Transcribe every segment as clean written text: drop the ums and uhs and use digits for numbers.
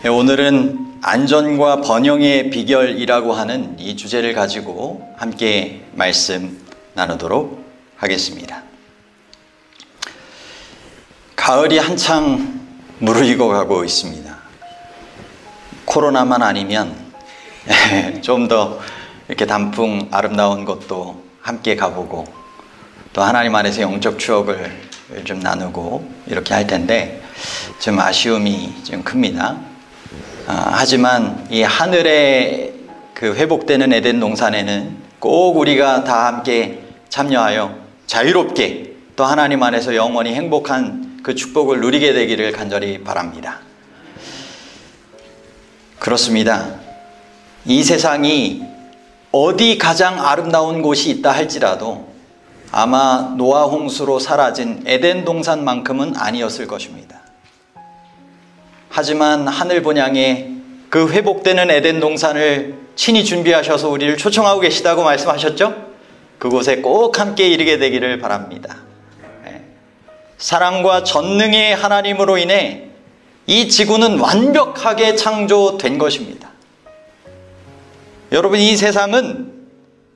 오늘은 안전과 번영의 비결이라고 하는 이 주제를 가지고 함께 말씀 나누도록 하겠습니다. 가을이 한창 무르익어 가고 있습니다. 코로나만 아니면 좀 더 이렇게 단풍 아름다운 곳도 함께 가보고 또 하나님 안에서 영적 추억을 좀 나누고 이렇게 할 텐데 좀 아쉬움이 좀 큽니다. 하지만 이 하늘에 그 회복되는 에덴 동산에는 꼭 우리가 다 함께 참여하여 자유롭게 또 하나님 안에서 영원히 행복한 그 축복을 누리게 되기를 간절히 바랍니다. 그렇습니다. 이 세상이 어디 가장 아름다운 곳이 있다 할지라도 아마 노아 홍수로 사라진 에덴 동산만큼은 아니었을 것입니다. 하지만 하늘 본향에 그 회복되는 에덴 동산을 친히 준비하셔서 우리를 초청하고 계시다고 말씀하셨죠? 그곳에 꼭 함께 이르게 되기를 바랍니다. 사랑과 전능의 하나님으로 인해 이 지구는 완벽하게 창조된 것입니다. 여러분, 이 세상은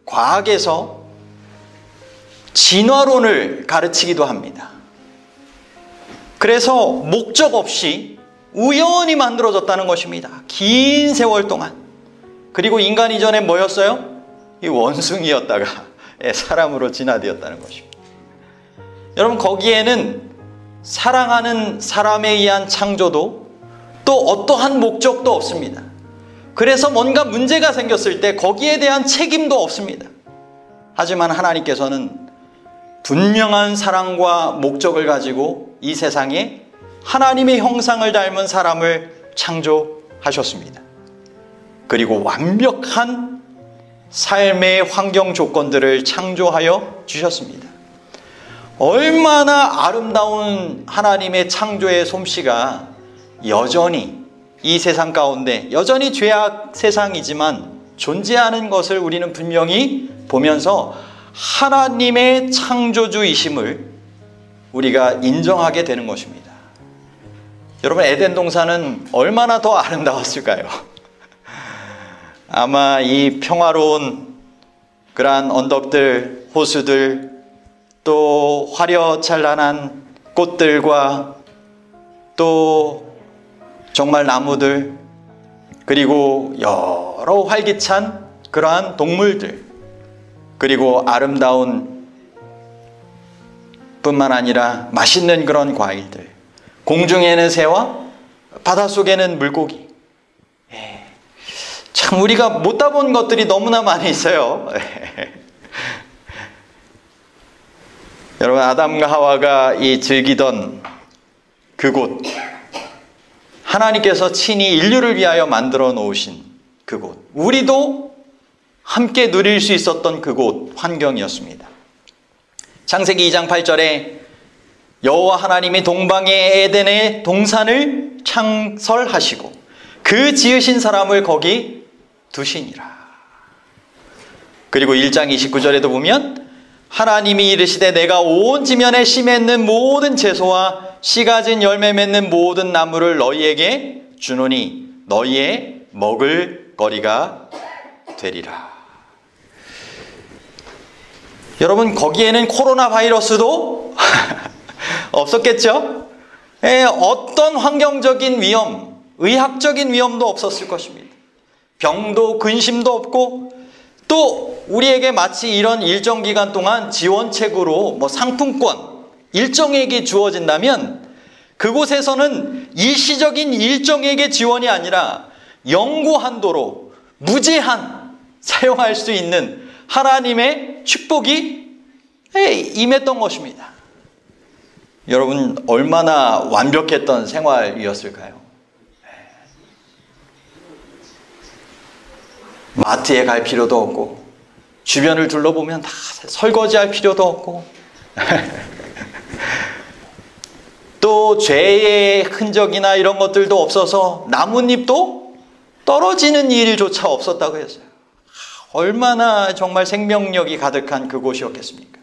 과학에서 진화론을 가르치기도 합니다. 그래서 목적 없이 우연히 만들어졌다는 것입니다. 긴 세월 동안. 그리고 인간 이전에 뭐였어요? 이 원숭이였다가 사람으로 진화되었다는 것입니다. 여러분, 거기에는 사랑하는 사람에 의한 창조도 또 어떠한 목적도 없습니다. 그래서 뭔가 문제가 생겼을 때 거기에 대한 책임도 없습니다. 하지만 하나님께서는 분명한 사랑과 목적을 가지고 이 세상에 하나님의 형상을 닮은 사람을 창조하셨습니다. 그리고 완벽한 삶의 환경 조건들을 창조하여 주셨습니다. 얼마나 아름다운 하나님의 창조의 솜씨가 여전히 이 세상 가운데 여전히 죄악 세상이지만 존재하는 것을 우리는 분명히 보면서 하나님의 창조주이심을 우리가 인정하게 되는 것입니다. 여러분, 에덴 동산은 얼마나 더 아름다웠을까요? 아마 이 평화로운 그러한 언덕들, 호수들, 또 화려찬란한 꽃들과 또 정말 나무들, 그리고 여러 활기찬 그러한 동물들, 그리고 아름다운 뿐만 아니라 맛있는 그런 과일들, 공중에는 새와 바닷속에는 물고기. 참 우리가 못 다본 것들이 너무나 많이 있어요. 여러분, 아담과 하와가 이 즐기던 그곳, 하나님께서 친히 인류를 위하여 만들어 놓으신 그곳, 우리도 함께 누릴 수 있었던 그곳 환경이었습니다. 창세기 2장 8절에 여호와 하나님이 동방의 에덴의 동산을 창설하시고 그 지으신 사람을 거기 두시니라. 그리고 1장 29절에도 보면 하나님이 이르시되 내가 온 지면에 씨 맺는 모든 채소와 씨 가진 열매 맺는 모든 나무를 너희에게 주노니 너희의 먹을 거리가 되리라. 여러분, 거기에는 코로나 바이러스도 없었겠죠? 어떤 환경적인 위험, 의학적인 위험도 없었을 것입니다. 병도 근심도 없고 또 우리에게 마치 이런 일정 기간 동안 지원책으로 상품권 일정에게 주어진다면 그곳에서는 일시적인 일정에게 지원이 아니라 영구 한도로 무제한 사용할 수 있는 하나님의 축복이 임했던 것입니다. 여러분, 얼마나 완벽했던 생활이었을까요? 마트에 갈 필요도 없고 주변을 둘러보면 다 설거지할 필요도 없고 또 죄의 흔적이나 이런 것들도 없어서 나뭇잎도 떨어지는 일조차 없었다고 했어요. 얼마나 정말 생명력이 가득한 그곳이었겠습니까?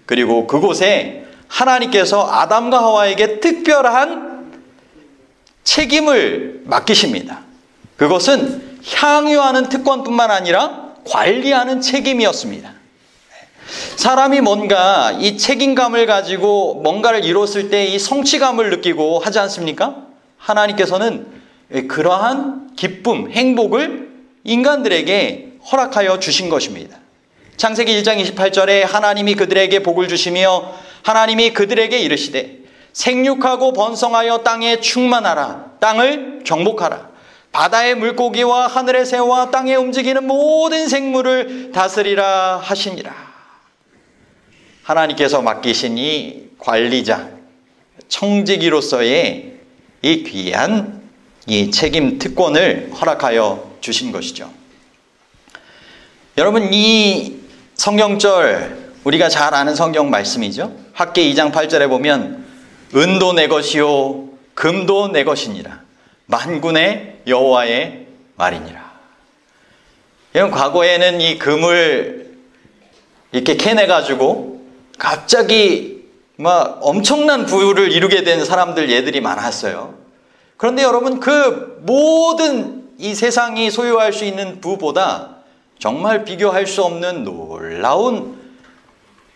그리고 그곳에 하나님께서 아담과 하와에게 특별한 책임을 맡기십니다. 그것은 향유하는 특권뿐만 아니라 관리하는 책임이었습니다. 사람이 뭔가 이 책임감을 가지고 뭔가를 이뤘을 때 이 성취감을 느끼고 하지 않습니까? 하나님께서는 그러한 기쁨, 행복을 인간들에게 허락하여 주신 것입니다. 창세기 1장 28절에 하나님이 그들에게 복을 주시며 하나님이 그들에게 이르시되 생육하고 번성하여 땅에 충만하라. 땅을 정복하라. 바다의 물고기와 하늘의 새와 땅에 움직이는 모든 생물을 다스리라 하시니라. 하나님께서 맡기신 이 관리자, 청지기로서의 이 귀한 이 책임 특권을 허락하여 주신 것이죠. 여러분, 이 성경절 우리가 잘 아는 성경 말씀이죠. 학개 2장 8절에 보면 은도 내 것이요 금도 내 것이니라. 만군의 여호와의 말이니라. 여러분, 과거에는 이 금을 이렇게 캐내가지고 갑자기 막 엄청난 부를 이루게 된 사람들 예들이 많았어요. 그런데 여러분, 그 모든 이 세상이 소유할 수 있는 부보다 정말 비교할 수 없는 놀라운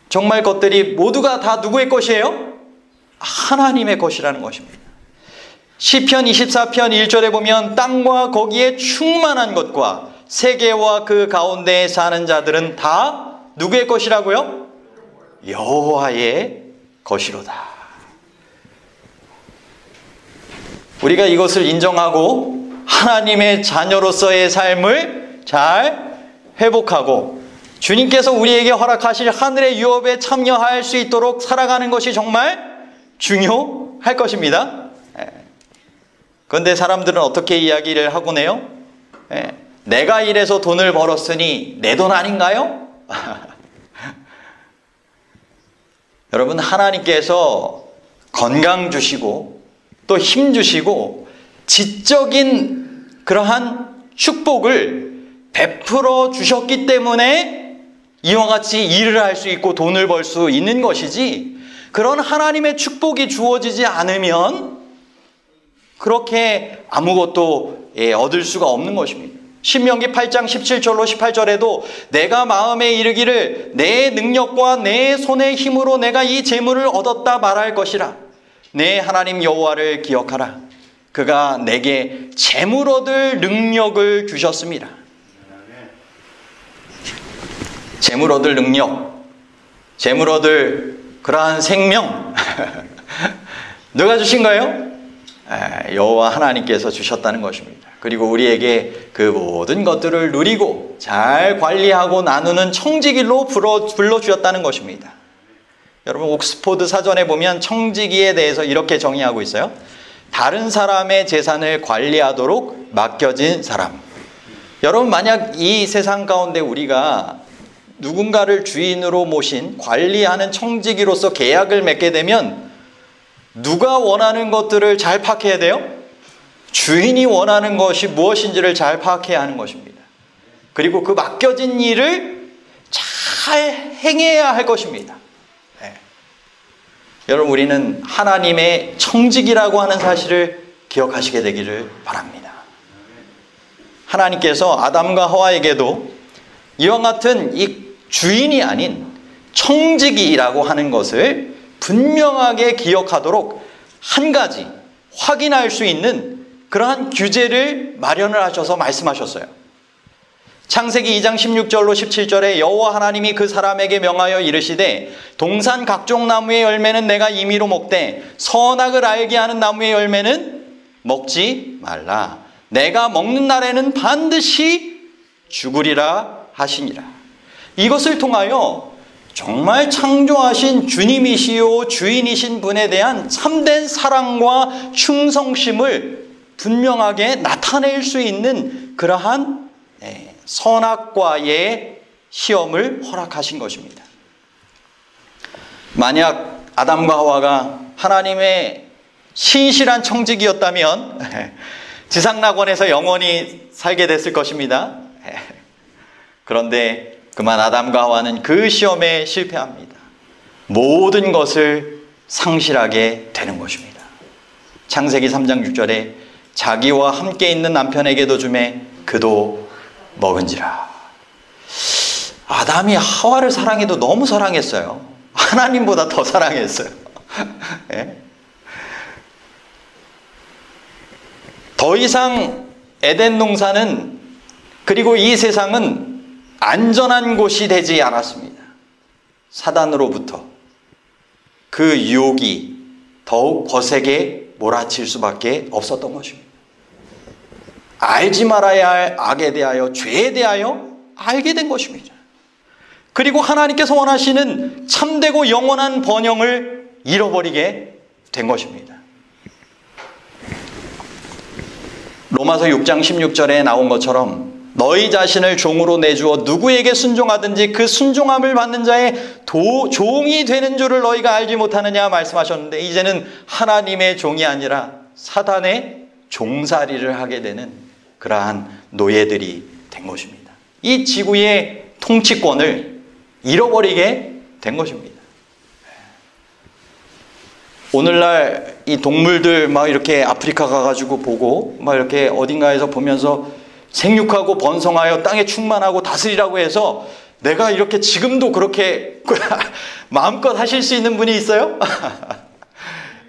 정말 것들이 모두가 다 누구의 것이에요? 하나님의 것이라는 것입니다. 시편 24편 1절에 보면 땅과 거기에 충만한 것과 세계와 그 가운데에 사는 자들은 다 누구의 것이라고요? 여호와의 것이로다. 우리가 이것을 인정하고 하나님의 자녀로서의 삶을 잘 회복하고 주님께서 우리에게 허락하실 하늘의 유업에 참여할 수 있도록 살아가는 것이 정말 중요할 것입니다. 그런데 사람들은 어떻게 이야기를 하곤 해요? 내가 일해서 돈을 벌었으니 내 돈 아닌가요? 여러분, 하나님께서 건강 주시고 또 힘 주시고 지적인 그러한 축복을 베풀어 주셨기 때문에 이와 같이 일을 할 수 있고 돈을 벌 수 있는 것이지, 그런 하나님의 축복이 주어지지 않으면 그렇게 아무것도 얻을 수가 없는 것입니다. 신명기 8장 17절로 18절에도 내가 마음에 이르기를 내 능력과 내 손의 힘으로 내가 이 재물을 얻었다 말할 것이라. 내 하나님 여호와를 기억하라. 그가 내게 재물 얻을 능력을 주셨습니다. 재물 얻을 능력, 재물 얻을 그러한 생명 누가 주신 거예요? 여호와 하나님께서 주셨다는 것입니다. 그리고 우리에게 그 모든 것들을 누리고 잘 관리하고 나누는 청지기로 불러주셨다는 것입니다. 여러분, 옥스포드 사전에 보면 청지기에 대해서 이렇게 정의하고 있어요. 다른 사람의 재산을 관리하도록 맡겨진 사람. 여러분, 만약 이 세상 가운데 우리가 누군가를 주인으로 모신 관리하는 청지기로서 계약을 맺게 되면 누가 원하는 것들을 잘 파악해야 돼요? 주인이 원하는 것이 무엇인지를 잘 파악해야 하는 것입니다. 그리고 그 맡겨진 일을 잘 행해야 할 것입니다. 여러분, 우리는 하나님의 청지기라고 하는 사실을 기억하시게 되기를 바랍니다. 하나님께서 아담과 하와에게도 이와 같은 이 주인이 아닌 청지기라고 하는 것을 분명하게 기억하도록 한 가지 확인할 수 있는 그러한 규제를 마련을 하셔서 말씀하셨어요. 창세기 2장 16절로 17절에 여호와 하나님이 그 사람에게 명하여 이르시되 동산 각종 나무의 열매는 내가 임의로 먹되 선악을 알게 하는 나무의 열매는 먹지 말라. 내가 먹는 날에는 반드시 죽으리라 하시니라. 이것을 통하여 정말 창조하신 주님이시요 주인이신 분에 대한 참된 사랑과 충성심을 분명하게 나타낼 수 있는 그러한 선악과의 시험을 허락하신 것입니다. 만약 아담과 하와가 하나님의 신실한 청지기였다면 지상낙원에서 영원히 살게 됐을 것입니다. 그런데 그만 아담과 하와는 그 시험에 실패합니다. 모든 것을 상실하게 되는 것입니다. 창세기 3장 6절에 자기와 함께 있는 남편에게도 주매 그도 먹은지라. 아담이 하와를 사랑해도 너무 사랑했어요. 하나님보다 더 사랑했어요. 예? 더 이상 에덴 농사는, 그리고 이 세상은 안전한 곳이 되지 않았습니다. 사단으로부터 그 유혹이 더욱 거세게 몰아칠 수밖에 없었던 것입니다. 알지 말아야 할 악에 대하여, 죄에 대하여 알게 된 것입니다. 그리고 하나님께서 원하시는 참되고 영원한 번영을 잃어버리게 된 것입니다. 로마서 6장 16절에 나온 것처럼 너희 자신을 종으로 내주어 누구에게 순종하든지 그 순종함을 받는 자의 종이 되는 줄을 너희가 알지 못하느냐 말씀하셨는데, 이제는 하나님의 종이 아니라 사단의 종살이를 하게 되는 그러한 노예들이 된 것입니다. 이 지구의 통치권을 잃어버리게 된 것입니다. 오늘날 이 동물들 막 이렇게 아프리카 가가지고 보고 막 이렇게 어딘가에서 보면서 생육하고 번성하여 땅에 충만하고 다스리라고 해서 내가 이렇게 지금도 그렇게 마음껏 하실 수 있는 분이 있어요?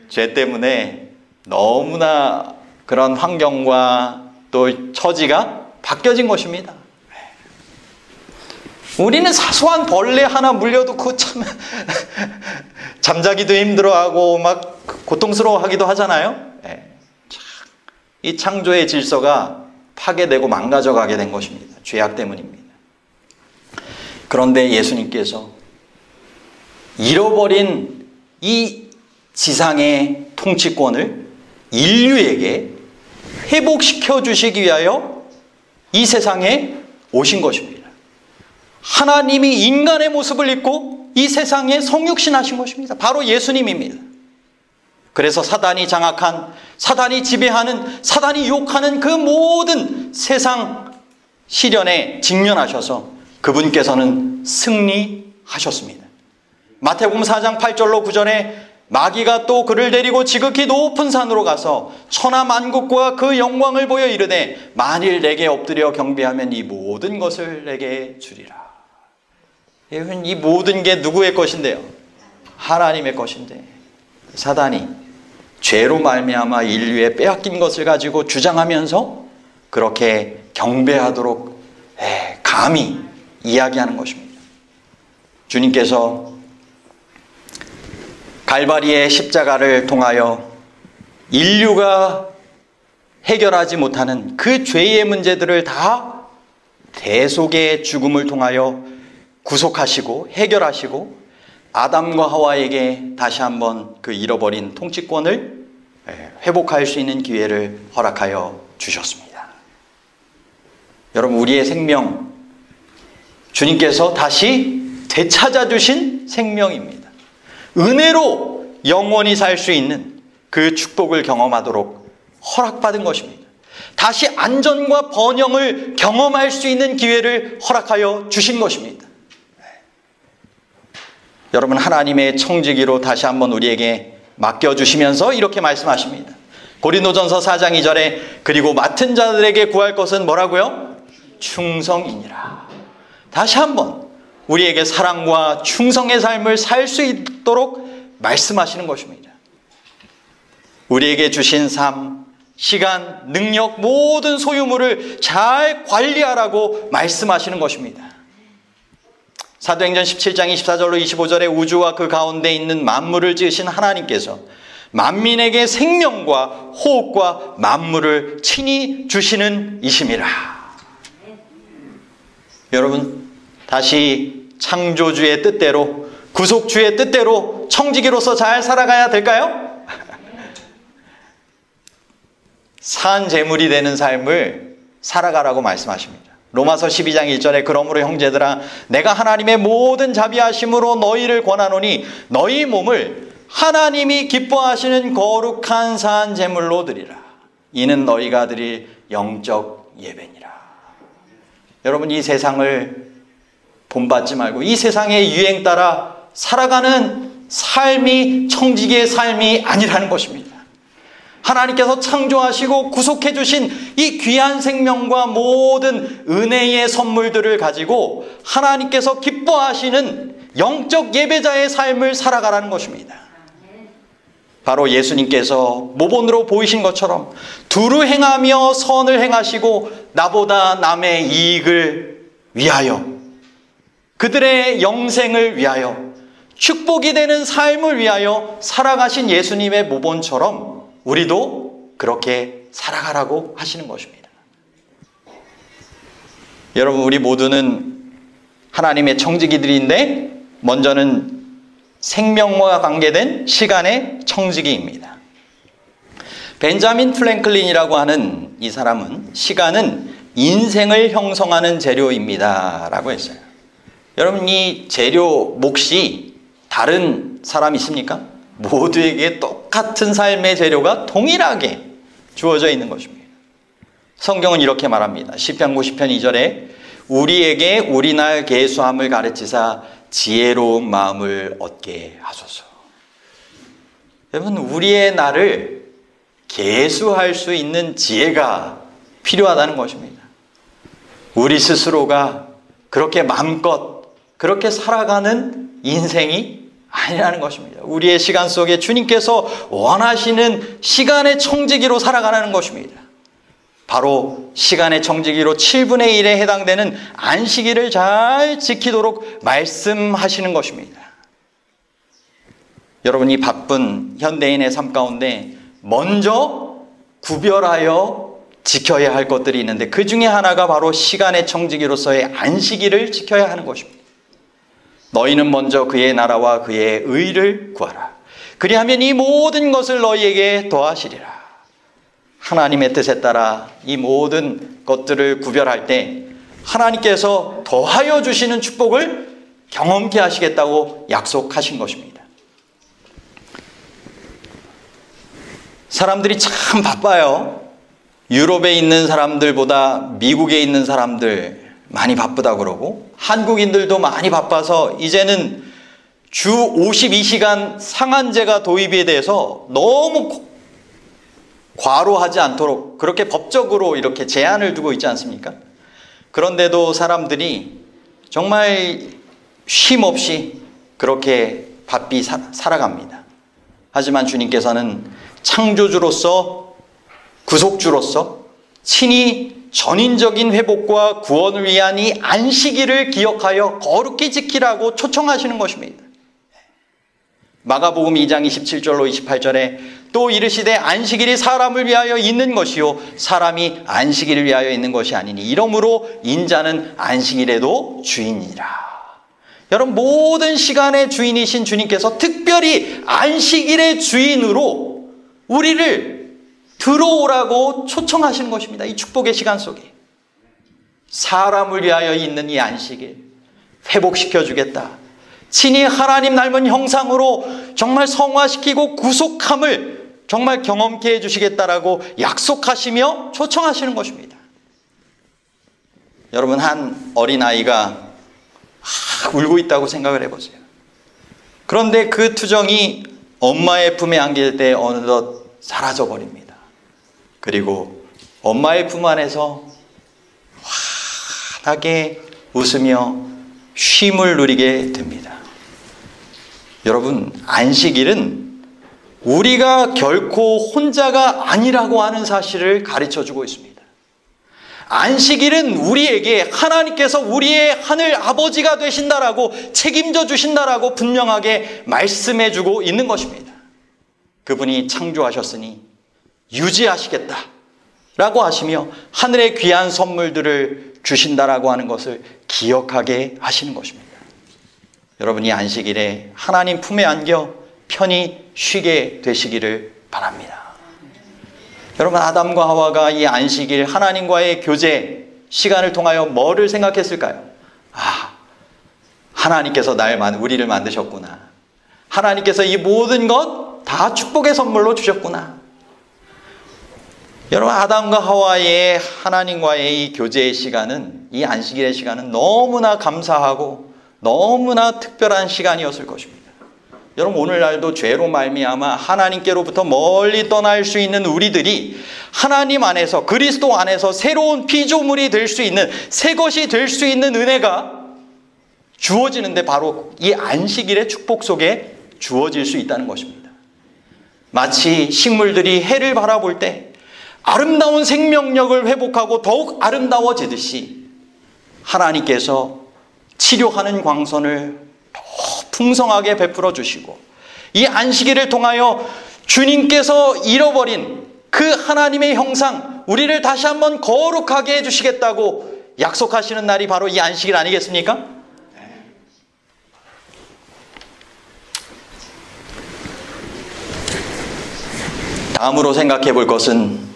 죄 때문에 너무나 그런 환경과 또 처지가 바뀌어진 것입니다. 우리는 사소한 벌레 하나 물려도 그 참 잠자기도 힘들어하고 막 고통스러워하기도 하잖아요. 이 창조의 질서가 파괴되고 망가져가게 된 것입니다. 죄악 때문입니다. 그런데 예수님께서 잃어버린 이 지상의 통치권을 인류에게 회복시켜 주시기 위하여 이 세상에 오신 것입니다. 하나님이 인간의 모습을 입고 이 세상에 성육신하신 것입니다. 바로 예수님입니다. 그래서 사단이 장악한, 사단이 지배하는, 사단이 유혹하는 그 모든 세상 시련에 직면하셔서 그분께서는 승리하셨습니다. 마태복음 4장 8절로 9절에 마귀가 또 그를 데리고 지극히 높은 산으로 가서 천하 만국과 그 영광을 보여 이르되 만일 내게 엎드려 경배하면 이 모든 것을 내게 주리라. 여러분, 이 모든 게 누구의 것인데요? 하나님의 것인데 사단이 죄로 말미암아 인류의 빼앗긴 것을 가지고 주장하면서 그렇게 경배하도록 감히 이야기하는 것입니다. 주님께서 갈바리의 십자가를 통하여 인류가 해결하지 못하는 그 죄의 문제들을 다 대속의 죽음을 통하여 구속하시고 해결하시고 아담과 하와에게 다시 한번 그 잃어버린 통치권을 회복할 수 있는 기회를 허락하여 주셨습니다. 여러분, 우리의 생명, 주님께서 다시 되찾아 주신 생명입니다. 은혜로 영원히 살 수 있는 그 축복을 경험하도록 허락받은 것입니다. 다시 안전과 번영을 경험할 수 있는 기회를 허락하여 주신 것입니다. 여러분, 하나님의 청지기로 다시 한번 우리에게 맡겨주시면서 이렇게 말씀하십니다. 고린도전서 4장 2절에 그리고 맡은 자들에게 구할 것은 뭐라고요? 충성이니라. 다시 한번 우리에게 사랑과 충성의 삶을 살 수 있도록 말씀하시는 것입니다. 우리에게 주신 삶, 시간, 능력, 모든 소유물을 잘 관리하라고 말씀하시는 것입니다. 사도행전 17장 24절로 25절에 우주와 그 가운데 있는 만물을 지으신 하나님께서 만민에게 생명과 호흡과 만물을 친히 주시는 이심이라. 여러분, 다시 창조주의 뜻대로, 구속주의 뜻대로 청지기로서 잘 살아가야 될까요? 산 제물이 되는 삶을 살아가라고 말씀하십니다. 로마서 12장 1절에 그러므로 형제들아 내가 하나님의 모든 자비하심으로 너희를 권하노니 너희 몸을 하나님이 기뻐하시는 거룩한 산 제물로 드리라. 이는 너희가 드릴 영적 예배니라. 여러분, 이 세상을 본받지 말고 이 세상의 유행 따라 살아가는 삶이 청지기의 삶이 아니라는 것입니다. 하나님께서 창조하시고 구속해 주신 이 귀한 생명과 모든 은혜의 선물들을 가지고 하나님께서 기뻐하시는 영적 예배자의 삶을 살아가라는 것입니다. 바로 예수님께서 모본으로 보이신 것처럼 두루 행하며 선을 행하시고 나보다 남의 이익을 위하여, 그들의 영생을 위하여, 축복이 되는 삶을 위하여 살아가신 예수님의 모본처럼 우리도 그렇게 살아가라고 하시는 것입니다. 여러분, 우리 모두는 하나님의 청지기들인데 먼저는 생명과 관계된 시간의 청지기입니다. 벤자민 프랭클린이라고 하는 이 사람은 시간은 인생을 형성하는 재료입니다 라고 했어요. 여러분, 이 재료 몫이 다른 사람 있습니까? 모두에게 똑같은 삶의 재료가 동일하게 주어져 있는 것입니다. 성경은 이렇게 말합니다. 시편 90편 2절에 우리에게 우리날 계수함을 가르치사 지혜로운 마음을 얻게 하소서. 여러분, 우리의 날을 계수할 수 있는 지혜가 필요하다는 것입니다. 우리 스스로가 그렇게 마음껏 그렇게 살아가는 인생이 아니라는 것입니다. 우리의 시간 속에 주님께서 원하시는 시간의 청지기로 살아가라는 것입니다. 바로 시간의 청지기로 7분의 1에 해당되는 안식일을 잘 지키도록 말씀하시는 것입니다. 여러분이 바쁜 현대인의 삶 가운데 먼저 구별하여 지켜야 할 것들이 있는데 그 중에 하나가 바로 시간의 청지기로서의 안식일을 지켜야 하는 것입니다. 너희는 먼저 그의 나라와 그의 의를 구하라. 그리하면 이 모든 것을 너희에게 더하시리라. 하나님의 뜻에 따라 이 모든 것들을 구별할 때 하나님께서 더하여 주시는 축복을 경험케 하시겠다고 약속하신 것입니다. 사람들이 참 바빠요. 유럽에 있는 사람들보다 미국에 있는 사람들 많이 바쁘다 그러고, 한국인들도 많이 바빠서 이제는 주 52시간 상한제가 도입이 돼서 너무 과로하지 않도록 그렇게 법적으로 이렇게 제한을 두고 있지 않습니까? 그런데도 사람들이 정말 쉼 없이 그렇게 바삐 살아갑니다. 하지만 주님께서는 창조주로서, 구속주로서 친히 전인적인 회복과 구원을 위한 이 안식일을 기억하여 거룩히 지키라고 초청하시는 것입니다. 마가복음 2장 27절로 28절에 또 이르시되 안식일이 사람을 위하여 있는 것이요 사람이 안식일을 위하여 있는 것이 아니니 이러므로 인자는 안식일에도 주인이라. 여러분, 모든 시간의 주인이신 주님께서 특별히 안식일의 주인으로 우리를 들어오라고 초청하시는 것입니다. 이 축복의 시간 속에 사람을 위하여 있는 이 안식일 회복시켜 주겠다. 친히 하나님 닮은 형상으로 정말 성화시키고 구속함을 정말 경험케 해주시겠다라고 약속하시며 초청하시는 것입니다. 여러분, 한 어린아이가 울고 있다고 생각을 해보세요. 그런데 그 투정이 엄마의 품에 안길 때 어느덧 사라져버립니다. 그리고 엄마의 품 안에서 환하게 웃으며 쉼을 누리게 됩니다. 여러분, 안식일은 우리가 결코 혼자가 아니라고 하는 사실을 가르쳐주고 있습니다. 안식일은 우리에게 하나님께서 우리의 하늘 아버지가 되신다라고 책임져 주신다라고 분명하게 말씀해주고 있는 것입니다. 그분이 창조하셨으니 유지하시겠다라고 하시며 하늘의 귀한 선물들을 주신다라고 하는 것을 기억하게 하시는 것입니다. 여러분이 안식일에 하나님 품에 안겨 편히 쉬게 되시기를 바랍니다. 여러분, 아담과 하와가 이 안식일 하나님과의 교제 시간을 통하여 뭐를 생각했을까요? 하나님께서 우리를 만드셨구나. 하나님께서 이 모든 것 다 축복의 선물로 주셨구나. 여러분, 아담과 하와의 하나님과의 이 교제의 시간은, 이 안식일의 시간은 너무나 감사하고 너무나 특별한 시간이었을 것입니다. 여러분, 오늘날도 죄로 말미암아 하나님께로부터 멀리 떠날 수 있는 우리들이 하나님 안에서, 그리스도 안에서 새로운 피조물이 될 수 있는, 새 것이 될 수 있는 은혜가 주어지는데 바로 이 안식일의 축복 속에 주어질 수 있다는 것입니다. 마치 식물들이 해를 바라볼 때 아름다운 생명력을 회복하고 더욱 아름다워지듯이 하나님께서 치료하는 광선을 더 풍성하게 베풀어 주시고 이 안식일을 통하여 주님께서 잃어버린 그 하나님의 형상, 우리를 다시 한번 거룩하게 해주시겠다고 약속하시는 날이 바로 이 안식일 아니겠습니까? 다음으로 생각해 볼 것은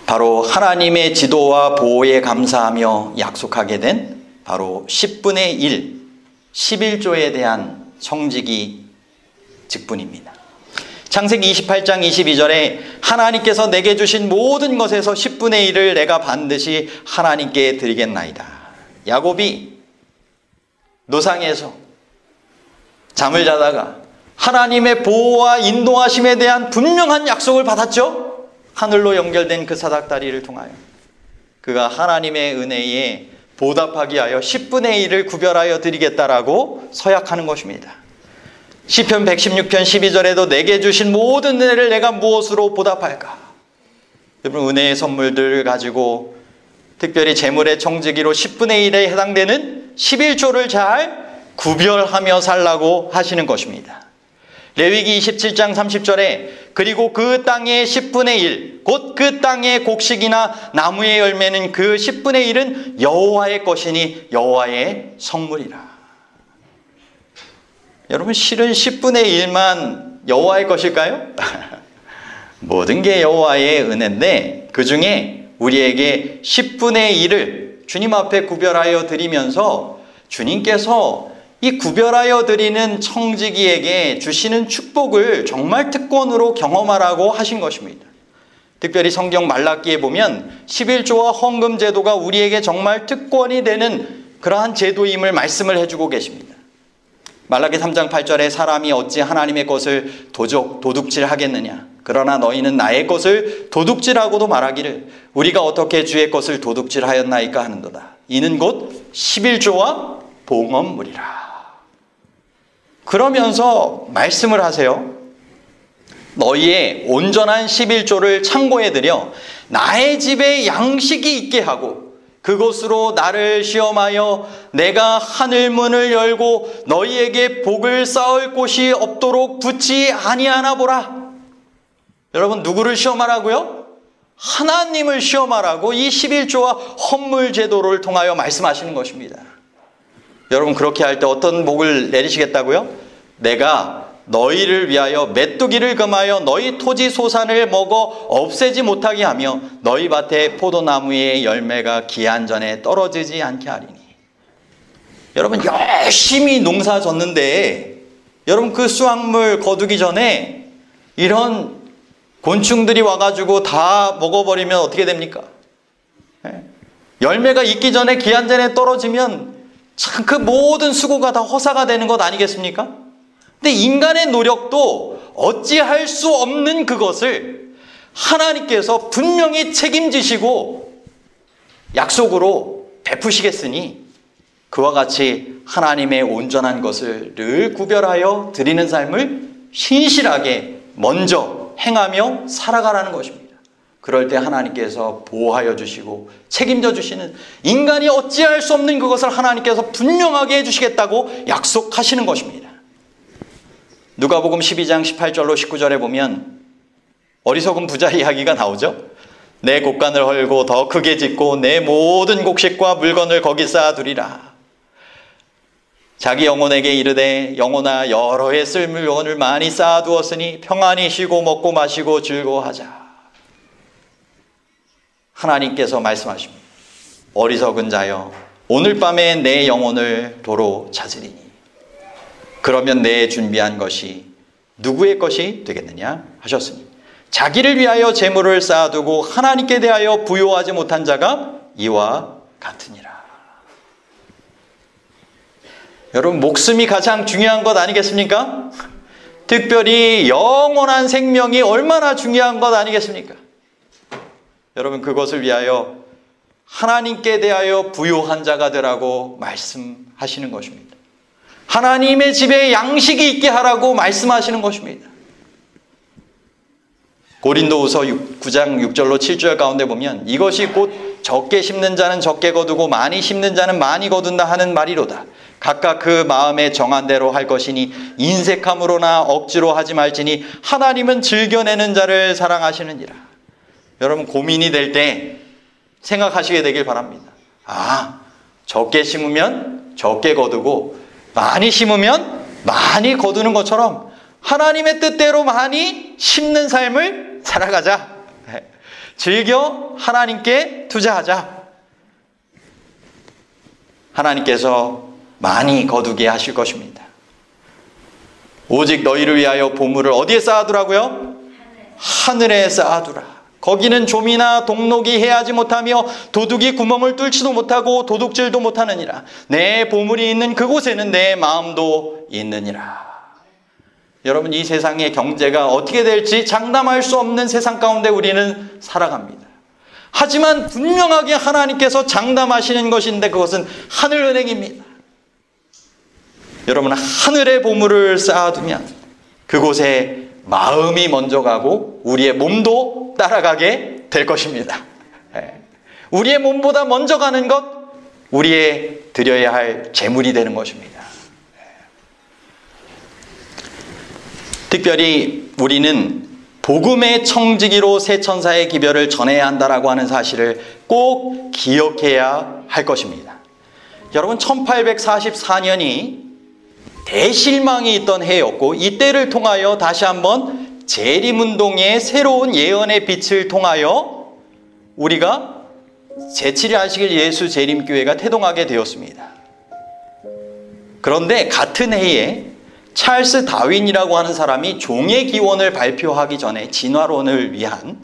바로 하나님의 지도와 보호에 감사하며 약속하게 된 바로 10분의 1, 11조에 대한 청지기 직분입니다. 창세기 28장 22절에 하나님께서 내게 주신 모든 것에서 10분의 1을 내가 반드시 하나님께 드리겠나이다. 야곱이 노상에서 잠을 자다가 하나님의 보호와 인도하심에 대한 분명한 약속을 받았죠. 하늘로 연결된 그 사닥다리를 통하여 그가 하나님의 은혜에 보답하기 위하여 10분의 1을 구별하여 드리겠다라고 서약하는 것입니다. 시편 116편 12절에도 내게 주신 모든 은혜를 내가 무엇으로 보답할까? 여러분, 은혜의 선물들을 가지고 특별히 재물의 청지기로 10분의 1에 해당되는 11조를 잘 구별하며 살라고 하시는 것입니다. 레위기 27장 30절에 그리고 그 땅의 10분의 1, 곧 그 땅의 곡식이나 나무의 열매는 그 10분의 1은 여호와의 것이니 여호와의 성물이라. 여러분, 실은 10분의 1만 여호와의 것일까요? 모든 게 여호와의 은혜인데 그 중에 우리에게 10분의 1을 주님 앞에 구별하여 드리면서 주님께서 이 구별하여 드리는 청지기에게 주시는 축복을 정말 특권으로 경험하라고 하신 것입니다. 특별히 성경 말라기에 보면 11조와 헌금 제도가 우리에게 정말 특권이 되는 그러한 제도임을 말씀을 해주고 계십니다. 말라기 3장 8절에 사람이 어찌 하나님의 것을 도둑질하겠느냐? 그러나 너희는 나의 것을 도둑질하고도 말하기를 우리가 어떻게 주의 것을 도둑질하였나이까 하는도다. 이는 곧 11조와 봉헌물이라. 그러면서 말씀을 하세요. 너희의 온전한 11조를 창고에 들여 나의 집에 양식이 있게 하고 그곳으로 나를 시험하여 내가 하늘문을 열고 너희에게 복을 쌓을 곳이 없도록 붙지 아니하나 보라. 여러분, 누구를 시험하라고요? 하나님을 시험하라고 이 11조와 헌물 제도를 통하여 말씀하시는 것입니다. 여러분, 그렇게 할 때 어떤 복을 내리시겠다고요? 내가 너희를 위하여 메뚜기를 금하여 너희 토지 소산을 먹어 없애지 못하게 하며 너희 밭에 포도나무의 열매가 기한 전에 떨어지지 않게 하리니. 여러분, 열심히 농사 졌는데 여러분 그 수확물 거두기 전에 이런 곤충들이 와가지고 다 먹어버리면 어떻게 됩니까? 열매가 있기 전에 기한 전에 떨어지면 참 그 모든 수고가 다 허사가 되는 것 아니겠습니까? 근데 인간의 노력도 어찌할 수 없는 그것을 하나님께서 분명히 책임지시고 약속으로 베푸시겠으니 그와 같이 하나님의 온전한 것을 늘 구별하여 드리는 삶을 신실하게 먼저 행하며 살아가라는 것입니다. 그럴 때 하나님께서 보호하여 주시고 책임져 주시는, 인간이 어찌할 수 없는 그것을 하나님께서 분명하게 해주시겠다고 약속하시는 것입니다. 누가복음 12장 18절로 19절에 보면 어리석은 부자 이야기가 나오죠. 내 곡간을 헐고 더 크게 짓고 내 모든 곡식과 물건을 거기 쌓아두리라. 자기 영혼에게 이르되 영혼아 여러 해 쓸 물건을 많이 쌓아두었으니 평안히 쉬고 먹고 마시고 즐거워하자. 하나님께서 말씀하십니다. 어리석은 자여 오늘 밤에 내 영혼을 도로 찾으리니 그러면 내 준비한 것이 누구의 것이 되겠느냐 하셨으니 자기를 위하여 재물을 쌓아두고 하나님께 대하여 부요하지 못한 자가 이와 같으니라. 여러분, 목숨이 가장 중요한 것 아니겠습니까? 특별히 영원한 생명이 얼마나 중요한 것 아니겠습니까? 여러분, 그것을 위하여 하나님께 대하여 부요한 자가 되라고 말씀하시는 것입니다. 하나님의 집에 양식이 있게 하라고 말씀하시는 것입니다. 고린도후서 9장 6절로 7절 가운데 보면 이것이 곧 적게 심는 자는 적게 거두고 많이 심는 자는 많이 거둔다 하는 말이로다. 각각 그 마음에 정한 대로 할 것이니 인색함으로나 억지로 하지 말지니 하나님은 즐겨내는 자를 사랑하시느니라. 여러분, 고민이 될 때 생각하시게 되길 바랍니다. 적게 심으면 적게 거두고 많이 심으면 많이 거두는 것처럼 하나님의 뜻대로 많이 심는 삶을 살아가자. 즐겨 하나님께 투자하자. 하나님께서 많이 거두게 하실 것입니다. 오직 너희를 위하여 보물을 어디에 쌓아두라고요? 하늘에 쌓아두라. 거기는 좀이나 동록이 해하지 못하며 도둑이 구멍을 뚫지도 못하고 도둑질도 못하느니라. 내 보물이 있는 그곳에는 내 마음도 있느니라. 여러분, 이 세상의 경제가 어떻게 될지 장담할 수 없는 세상 가운데 우리는 살아갑니다. 하지만 분명하게 하나님께서 장담하시는 것인데 그것은 하늘은행입니다. 여러분, 하늘의 보물을 쌓아두면 그곳에 마음이 먼저 가고 우리의 몸도 따라가게 될 것입니다. 우리의 몸보다 먼저 가는 것, 우리의 드려야 할 재물이 되는 것입니다. 특별히 우리는 복음의 청지기로 새 천사의 기별을 전해야 한다라고 하는 사실을 꼭 기억해야 할 것입니다. 여러분, 1844년이 대실망이 있던 해였고 이때를 통하여 다시 한번 재림운동의 새로운 예언의 빛을 통하여 우리가 제7일 안식일 예수 재림교회가 태동하게 되었습니다. 그런데 같은 해에 찰스 다윈이라고 하는 사람이 종의 기원을 발표하기 전에 진화론을 위한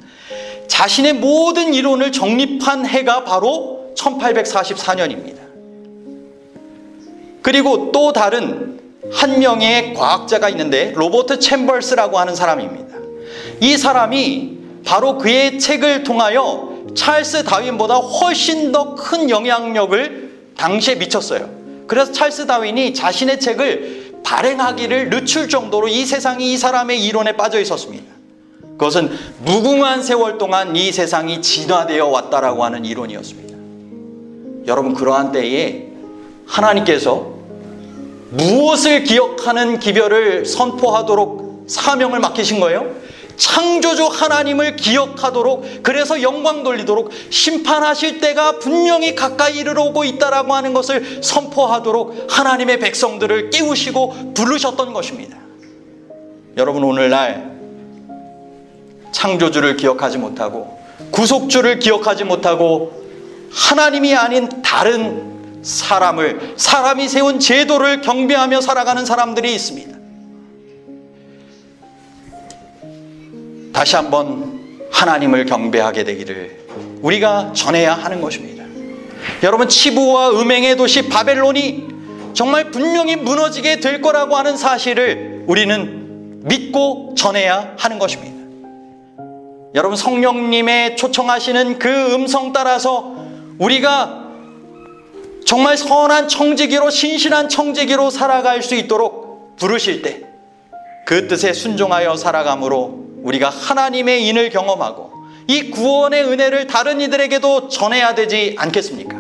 자신의 모든 이론을 정립한 해가 바로 1844년입니다. 그리고 또 다른 한 명의 과학자가 있는데 로버트 챔버스라고 하는 사람입니다. 이 사람이 바로 그의 책을 통하여 찰스 다윈보다 훨씬 더 큰 영향력을 당시에 미쳤어요. 그래서 찰스 다윈이 자신의 책을 발행하기를 늦출 정도로 이 세상이 이 사람의 이론에 빠져 있었습니다. 그것은 무궁한 세월 동안 이 세상이 진화되어 왔다라고 하는 이론이었습니다. 여러분, 그러한 때에 하나님께서 무엇을 기억하는 기별을 선포하도록 사명을 맡기신 거예요? 창조주 하나님을 기억하도록, 그래서 영광 돌리도록, 심판하실 때가 분명히 가까이 이르러오고 있다라고 하는 것을 선포하도록 하나님의 백성들을 깨우시고 부르셨던 것입니다. 여러분, 오늘날 창조주를 기억하지 못하고 구속주를 기억하지 못하고 하나님이 아닌 다른 사람이 세운 제도를 경배하며 살아가는 사람들이 있습니다. 다시 한번 하나님을 경배하게 되기를 우리가 전해야 하는 것입니다. 여러분, 치부와 음행의 도시 바벨론이 정말 분명히 무너지게 될 거라고 하는 사실을 우리는 믿고 전해야 하는 것입니다. 여러분, 성령님의 초청하시는 그 음성 따라서 우리가 정말 선한 청지기로, 신실한 청지기로 살아갈 수 있도록 부르실 때 그 뜻에 순종하여 살아감으로 우리가 하나님의 인을 경험하고 이 구원의 은혜를 다른 이들에게도 전해야 되지 않겠습니까?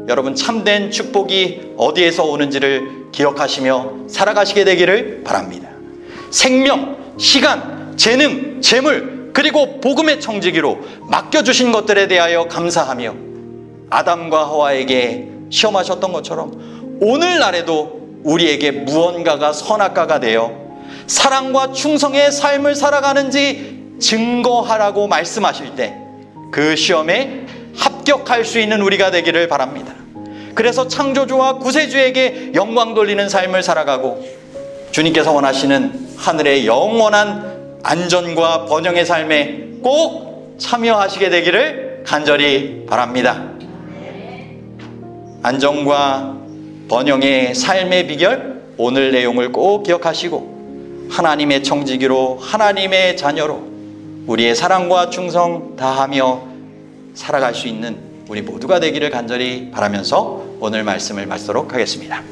여러분, 참된 축복이 어디에서 오는지를 기억하시며 살아가시게 되기를 바랍니다. 생명, 시간, 재능, 재물, 그리고 복음의 청지기로 맡겨주신 것들에 대하여 감사하며 아담과 하와에게 시험하셨던 것처럼 오늘날에도 우리에게 무언가가 선악과가 되어 사랑과 충성의 삶을 살아가는지 증거하라고 말씀하실 때 그 시험에 합격할 수 있는 우리가 되기를 바랍니다. 그래서 창조주와 구세주에게 영광 돌리는 삶을 살아가고 주님께서 원하시는 하늘의 영원한 안전과 번영의 삶에 꼭 참여하시게 되기를 간절히 바랍니다. 안전과 번영의 삶의 비결, 오늘 내용을 꼭 기억하시고 하나님의 청지기로, 하나님의 자녀로 우리의 사랑과 충성 다하며 살아갈 수 있는 우리 모두가 되기를 간절히 바라면서 오늘 말씀을 마치도록 하겠습니다.